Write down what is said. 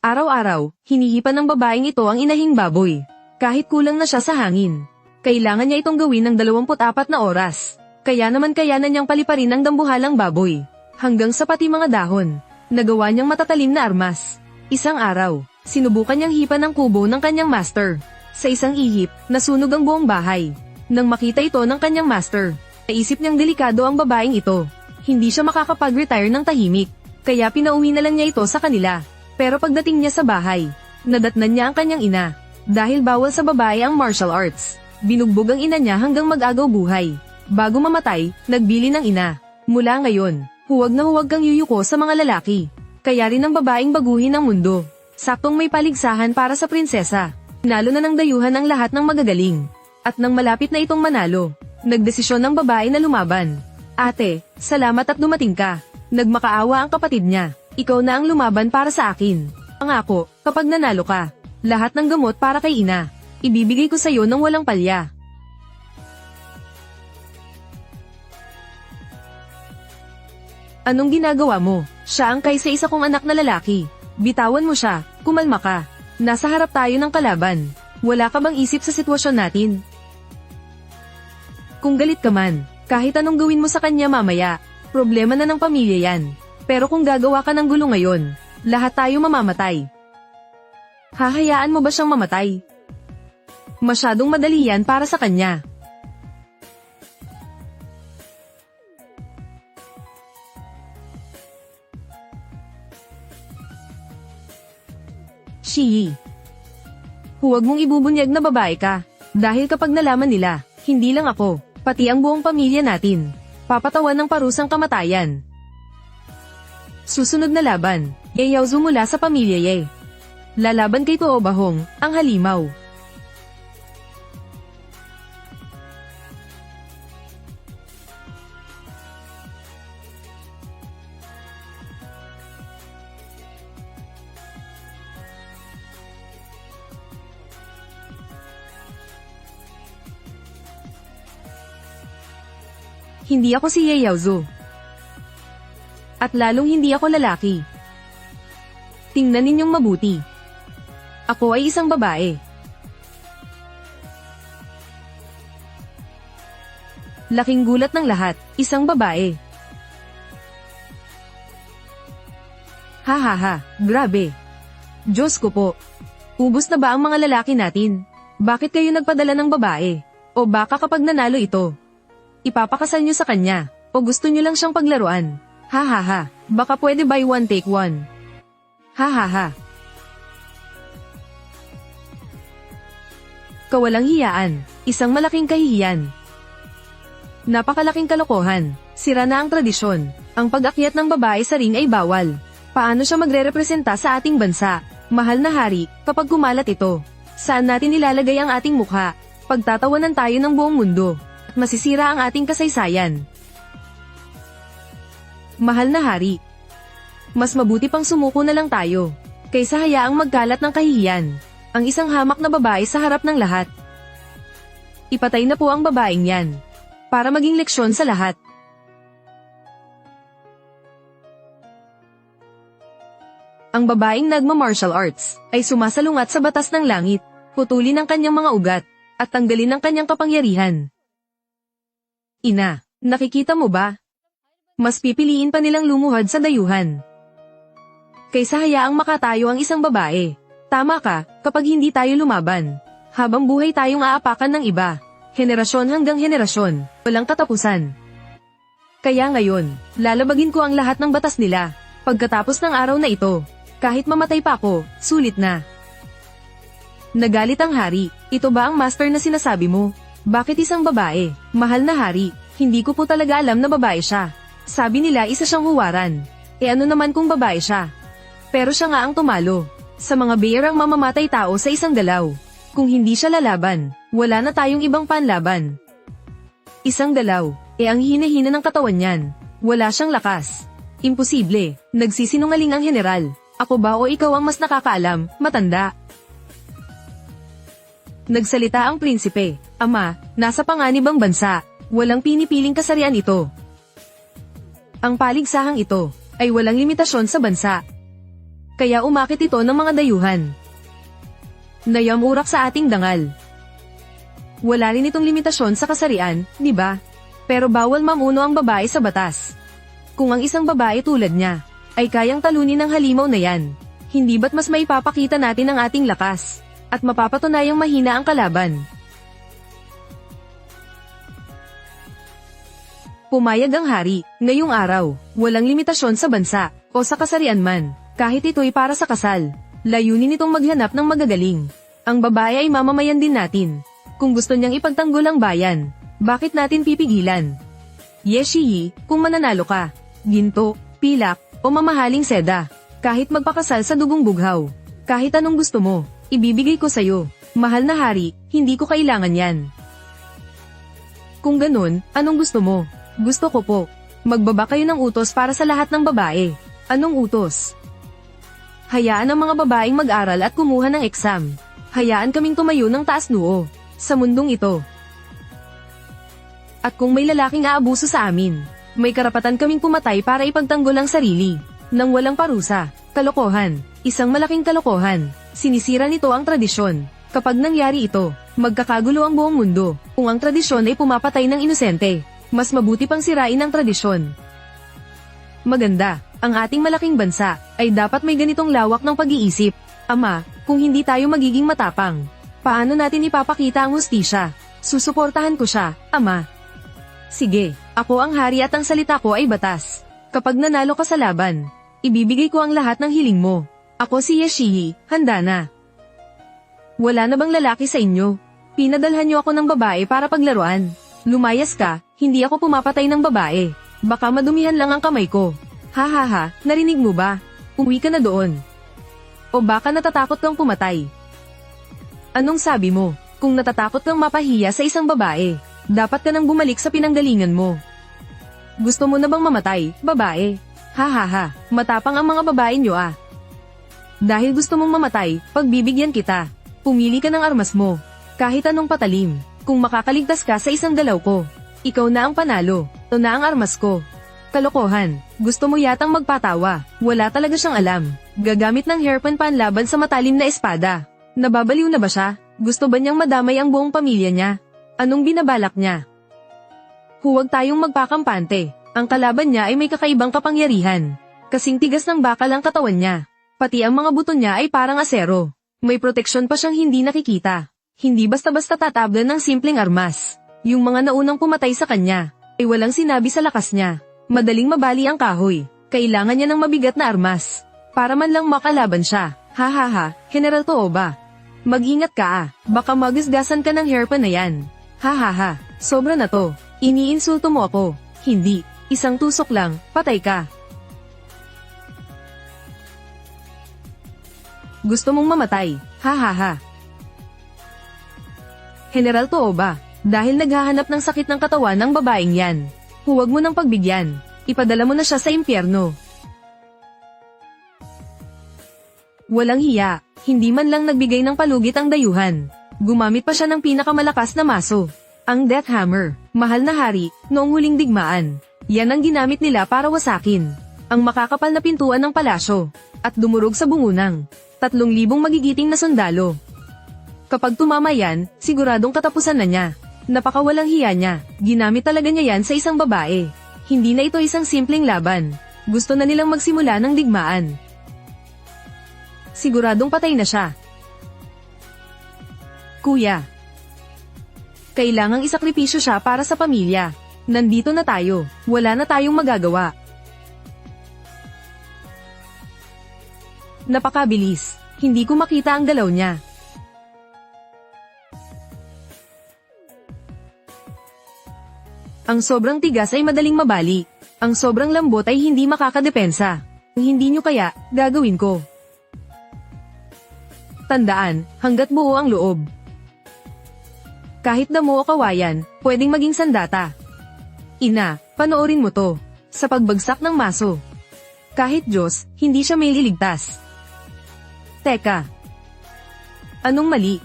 Araw-araw, hinihipan ng babaeng ito ang inahing baboy. Kahit kulang na siya sa hangin. Kailangan niya itong gawin ng 24 na oras. Kaya naman kayanan niyang paliparin ang dambuhalang baboy. Hanggang sa pati mga dahon. Nagawa niyang matatalim na armas. Isang araw, sinubukan niyang hipan ang kubo ng kanyang master. Sa isang ihip, nasunog ang buong bahay. Nang makita ito ng kanyang master, naisip niyang delikado ang babaeng ito. Hindi siya makakapag-retire ng tahimik. Kaya pinauwi na lang niya ito sa kanila. Pero pagdating niya sa bahay, nadatnan niya ang kanyang ina. Dahil bawal sa babae ang martial arts, binugbog ang ina niya hanggang mag-agaw buhay. Bago mamatay, nagbili ng ina. Mula ngayon, huwag na huwag kang yuyuko sa mga lalaki. Kaya rin ang babaeng baguhin ang mundo. Saktong may paligsahan para sa prinsesa. Nalo na ng dayuhan ang lahat ng magagaling. At nang malapit na itong manalo, nagdesisyon ng babae na lumaban. Ate, salamat at dumating ka. Nagmakaawa ang kapatid niya. Ikaw na ang lumaban para sa akin. Pangako, kapag nanalo ka, lahat ng gamot para kay ina, ibibigay ko sa iyo ng walang palya. Anong ginagawa mo? Siya ang kaysa isa kong anak na lalaki. Bitawan mo siya, kumalma ka. Nasa harap tayo ng kalaban. Wala ka bang isip sa sitwasyon natin? Kung galit ka man, kahit anong gawin mo sa kanya mamaya, problema na ng pamilya yan. Pero kung gagawa ka ng gulo ngayon, lahat tayo mamamatay. Hahayaan mo ba siyang mamatay? Masyadong madali yan para sa kanya. Shi, huwag mong ibubunyag na babae ka. Dahil kapag nalaman nila, hindi lang ako, pati ang buong pamilya natin, papatawan ng parusang kamatayan. Susunod na laban, Ye Yaozu mula sa pamilya Ye. Lalaban kay Tuo Bahong, ang halimaw. Hindi ako si Ye Yaozu. At lalong hindi ako lalaki. Tingnan ninyong mabuti. Ako ay isang babae. Laking gulat ng lahat, isang babae. Ha ha ha, grabe. Diyos ko po. Ubus na ba ang mga lalaki natin? Bakit kayo nagpadala ng babae? O baka kapag nanalo ito, ipapakasal nyo sa kanya? O gusto nyo lang siyang paglaruan? Ha ha ha, baka pwede buy one take one. Ha ha ha. Kawalang hiyaan, isang malaking kahihiyan. Napakalaking kalokohan, sira na ang tradisyon. Ang pag-akyat ng babae sa ring ay bawal. Paano siya magre-representa sa ating bansa? Mahal na hari, kapag kumalat ito, saan natin ilalagay ang ating mukha? Pagtatawanan tayo ng buong mundo, at masisira ang ating kasaysayan. Mahal na hari, mas mabuti pang sumuko na lang tayo, kaysa hayaang magkalat ng kahihiyan, ang isang hamak na babae sa harap ng lahat. Ipatay na po ang babaeng yan, para maging leksyon sa lahat. Ang babaeng nagma-martial arts, ay sumasalungat sa batas ng langit, putulin ang kanyang mga ugat, at tanggalin ang kanyang kapangyarihan. Ina, nakikita mo ba? Mas pipiliin pa nilang lumuhad sa dayuhan kaysa hayaang makatayo ang isang babae. Tama ka, kapag hindi tayo lumaban, habang buhay tayong aapakan ng iba, henerasyon hanggang henerasyon, walang katapusan. Kaya ngayon, lalabagin ko ang lahat ng batas nila. Pagkatapos ng araw na ito, kahit mamatay pa ako, sulit na. Nagalit ang hari. Ito ba ang master na sinasabi mo? Bakit isang babae? Mahal na hari, hindi ko po talaga alam na babae siya. Sabi nila isa siyang huwaran. E ano naman kung babae siya? Pero siya nga ang tumalo. Sa mga bearang mamamatay tao sa isang dalaw. Kung hindi siya lalaban, wala na tayong ibang panlaban. Isang dalaw, ang hina-hina ng katawan niyan. Wala siyang lakas. Imposible, nagsisinungaling ang general. Ako ba o ikaw ang mas nakakaalam, matanda? Nagsalita ang prinsipe. Ama, nasa panganib ang bansa. Walang pinipiling kasarian ito. Ang paligsahang ito ay walang limitasyon sa bansa. kaya umakit ito ng mga dayuhan. Nayamurak sa ating dangal. Wala rin itong limitasyon sa kasarian, di ba? Pero bawal mamuno ang babae sa batas. Kung ang isang babae tulad niya, ay kayang talunin ng halimaw na yan, hindi ba't mas maipapakita natin ang ating lakas, at mapapatunayang mahina ang kalaban? Pumayag ang hari, ngayong araw, walang limitasyon sa bansa, o sa kasarian man, kahit ito'y para sa kasal. Layunin nitong maghanap ng magagaling. Ang babae ay mamamayan din natin. Kung gusto niyang ipagtanggol ang bayan, bakit natin pipigilan? Yeshiyi, kung mananalo ka, ginto, pilak, o mamahaling seda, kahit magpakasal sa dugong bughaw, kahit anong gusto mo, ibibigay ko sa'yo. Mahal na hari, hindi ko kailangan yan. Kung ganun, anong gusto mo? Gusto ko po. Magbaba kayo ng utos para sa lahat ng babae. Anong utos? Hayaan ang mga babaeng mag-aral at kumuha ng exam. Hayaan kaming tumayo ng taas noo sa mundong ito. At kung may lalaking aabuso sa amin, may karapatan kaming pumatay para ipagtanggol ang sarili, nang walang parusa. Kalokohan, isang malaking kalokohan. Sinisira nito ang tradisyon. Kapag nangyari ito, magkakagulo ang buong mundo. Kung ang tradisyon ay pumapatay ng inosente, mas mabuti pang sirain ang tradisyon. Maganda, ang ating malaking bansa ay dapat may ganitong lawak ng pag-iisip. Ama, kung hindi tayo magiging matapang, paano natin ipapakita ang hustisya? Susuportahan ko siya, ama. Sige, ako ang hari at ang salita ko ay batas. Kapag nanalo ka sa laban, ibibigay ko ang lahat ng hiling mo. Ako si Yeshiyi, handa na. Wala na bang lalaki sa inyo? Pinadalhan niyo ako ng babae para paglaruan. Lumayas ka, hindi ako pumapatay ng babae. Baka madumihan lang ang kamay ko. Ha ha ha, narinig mo ba? Uwi ka na doon. O baka natatakot kang pumatay. Anong sabi mo? Kung natatakot kang mapahiya sa isang babae, dapat ka nang bumalik sa pinanggalingan mo. Gusto mo na bang mamatay, babae? Ha ha ha, matapang ang mga babae nyo ah. Dahil gusto mong mamatay, pagbibigyan kita. Pumili ka ng armas mo. Kahit anong patalim, kung makakaligtas ka sa isang galaw ko, ikaw na ang panalo, ito na ang armas ko. Kalokohan, gusto mo yatang magpatawa, wala talaga siyang alam. Gagamit ng hairpin panlaban sa matalim na espada. Nababaliw na ba siya? Gusto ba niyang madamay ang buong pamilya niya? Anong binabalak niya? Huwag tayong magpakampante. Ang kalaban niya ay may kakaibang kapangyarihan. Kasing tigas ng bakal ang katawan niya. Pati ang mga buto niya ay parang asero. May proteksyon pa siyang hindi nakikita. Hindi basta-basta tatablan ng simpleng armas. Yung mga naunang pumatay sa kanya, ay walang sinabi sa lakas niya. Madaling mabali ang kahoy. Kailangan niya ng mabigat na armas. Para man lang makalaban siya. Ha ha ha, General Tooba. Mag-ingat ka ah, baka magasgasan ka ng hairpin na yan. Ha ha ha, sobra na to. Iniinsulto mo ako. Hindi, isang tusok lang, patay ka. Gusto mong mamatay, ha ha ha. General Tooba, dahil naghahanap ng sakit ng katawan ng babaeng yan, huwag mo nang pagbigyan, ipadala mo na siya sa impyerno. Walang hiya, hindi man lang nagbigay ng palugit ang dayuhan. Gumamit pa siya ng pinakamalakas na maso, ang Death Hammer. Mahal na hari, noong huling digmaan, yan ang ginamit nila para wasakin ang makakapal na pintuan ng palasyo, at dumurog sa bungunang 3,000 magigiting na sundalo. Kapag tumama yan, siguradong katapusan na niya. Napakawalang hiya niya, ginamit talaga niya yan sa isang babae. Hindi na ito isang simpleng laban. Gusto na nilang magsimula ng digmaan. Siguradong patay na siya. Kuya, kailangang isakripisyo siya para sa pamilya. Nandito na tayo, wala na tayong magagawa. Napakabilis, hindi ko makita ang galaw niya. Ang sobrang tigas ay madaling mabali. Ang sobrang lambot ay hindi makakadepensa. Kung hindi nyo kaya, gagawin ko. Tandaan, hanggat buo ang loob. Kahit damo o kawayan, pwedeng maging sandata. Ina, panoorin mo to. Sa pagbagsak ng maso. Kahit Diyos, hindi siya may liligtas. Teka. Anong mali?